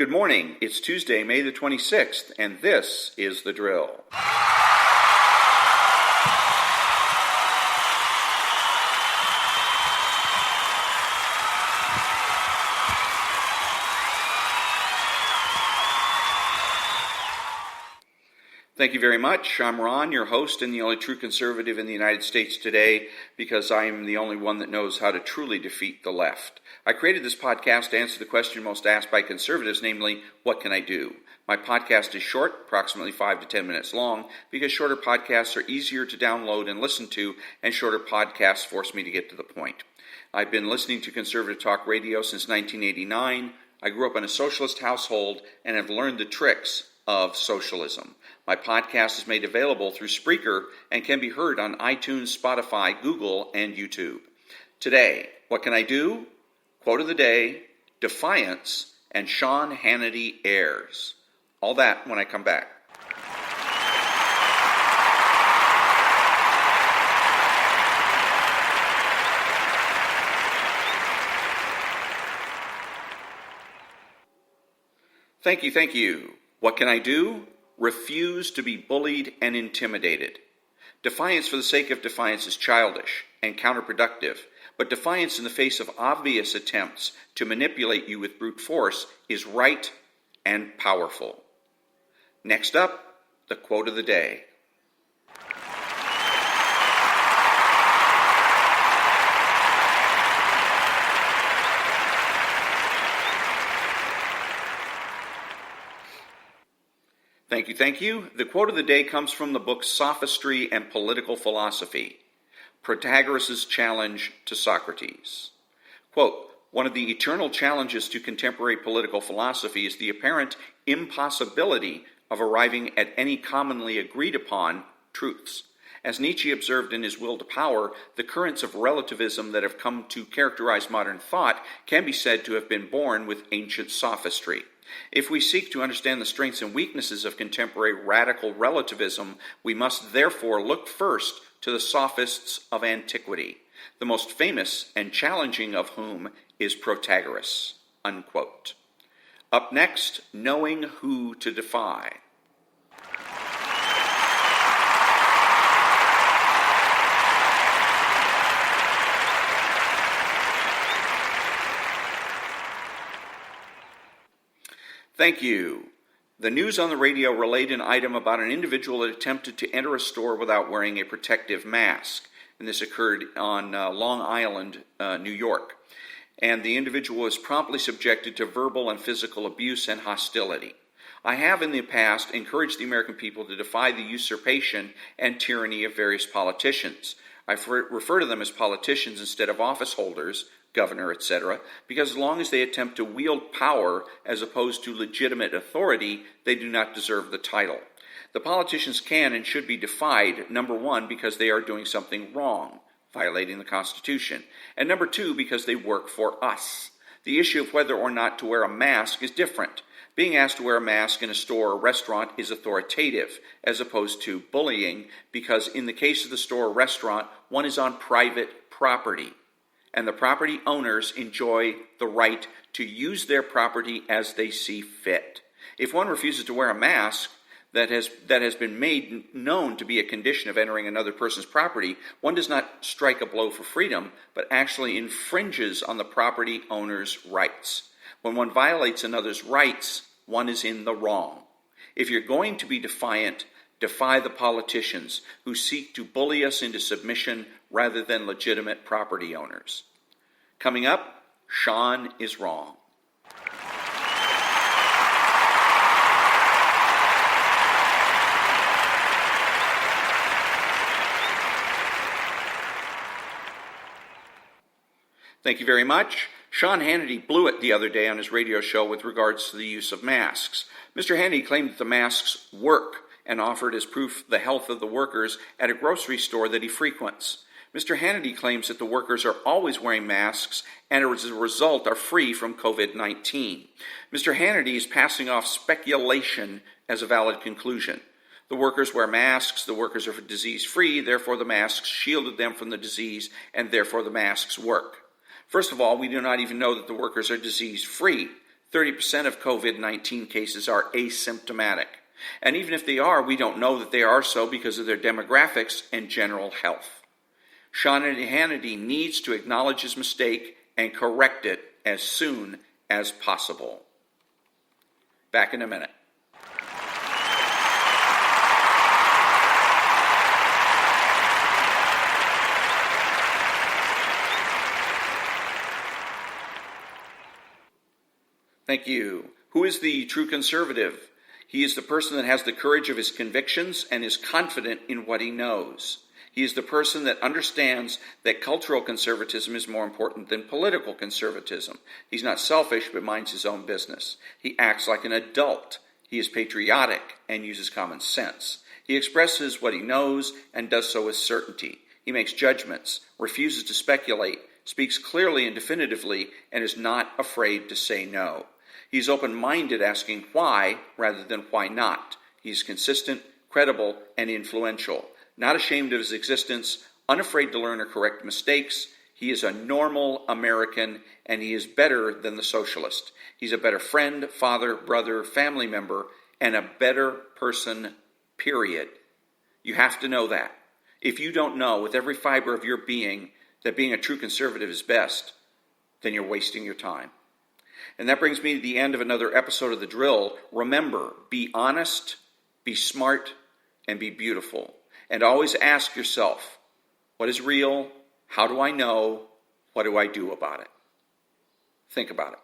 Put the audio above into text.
Good morning. It's Tuesday, May the 26th, and this is The Drill. Thank you very much. I'm Ron, your host and the only true conservative in the United States today, because I am the only one that knows how to truly defeat the left. I created this podcast to answer the question most asked by conservatives, namely, what can I do? My podcast is short, approximately 5 to 10 minutes long, because shorter podcasts are easier to download and listen to, and shorter podcasts force me to get to the point. I've been listening to conservative talk radio since 1989. I grew up in a socialist household and have learned the tricks of socialism. My podcast is made available through Spreaker and can be heard on iTunes, Spotify, Google, and YouTube. Today, what can I do? Quote of the day, defiance, and Sean Hannity airs. All that when I come back. Thank you. What can I do? Refuse to be bullied and intimidated. Defiance for the sake of defiance is childish and counterproductive, but defiance in the face of obvious attempts to manipulate you with brute force is right and powerful. Next up, the quote of the day. Thank you. The quote of the day comes from the book Sophistry and Political Philosophy, Protagoras' Challenge to Socrates. Quote, one of the eternal challenges to contemporary political philosophy is the apparent impossibility of arriving at any commonly agreed upon truths. As Nietzsche observed in his Will to Power, the currents of relativism that have come to characterize modern thought can be said to have been born with ancient sophistry. If we seek to understand the strengths and weaknesses of contemporary radical relativism, we must therefore look first to the sophists of antiquity, the most famous and challenging of whom is Protagoras. Unquote. Up next, knowing who to defy. Thank you. The news on the radio relayed an item about an individual that attempted to enter a store without wearing a protective mask. And this occurred on Long Island, New York. And the individual was promptly subjected to verbal and physical abuse and hostility. I have in the past encouraged the American people to defy the usurpation and tyranny of various politicians. I refer to them as politicians instead of office holders, governor, etc., because as long as they attempt to wield power as opposed to legitimate authority, they do not deserve the title. The politicians can and should be defied, number one, because they are doing something wrong, violating the Constitution, and number two, because they work for us. The issue of whether or not to wear a mask is different. Being asked to wear a mask in a store or restaurant is authoritative, as opposed to bullying, because in the case of the store or restaurant, one is on private property, and the property owners enjoy the right to use their property as they see fit. If one refuses to wear a mask that has been made known to be a condition of entering another person's property, one does not strike a blow for freedom, but actually infringes on the property owner's rights. When one violates another's rights, one is in the wrong. If you're going to be defiant, defy the politicians who seek to bully us into submission rather than legitimate property owners. Coming up, Sean is wrong. Thank you very much. Sean Hannity blew it the other day on his radio show with regards to the use of masks. Mr. Hannity claimed that the masks work and offered as proof the health of the workers at a grocery store that he frequents. Mr. Hannity claims that the workers are always wearing masks and as a result are free from COVID-19. Mr. Hannity is passing off speculation as a valid conclusion. The workers wear masks, the workers are disease-free, therefore the masks shielded them from the disease, and therefore the masks work. First of all, we do not even know that the workers are disease-free. 30% of COVID-19 cases are asymptomatic. And even if they are, we don't know that they are so because of their demographics and general health. Sean Hannity needs to acknowledge his mistake and correct it as soon as possible. Back in a minute. Thank you. Who is the true conservative? He is the person that has the courage of his convictions and is confident in what he knows. He is the person that understands that cultural conservatism is more important than political conservatism. He's not selfish, but minds his own business. He acts like an adult. He is patriotic and uses common sense. He expresses what he knows and does so with certainty. He makes judgments, refuses to speculate, speaks clearly and definitively, and is not afraid to say no. He's open-minded, asking why rather than why not. He's consistent, credible, and influential. Not ashamed of his existence, unafraid to learn or correct mistakes. He is a normal American, and he is better than the socialist. He's a better friend, father, brother, family member, and a better person, period. You have to know that. If you don't know with every fiber of your being that being a true conservative is best, then you're wasting your time. And that brings me to the end of another episode of The Drill. Remember, be honest, be smart, and be beautiful. And always ask yourself, what is real? How do I know? What do I do about it? Think about it.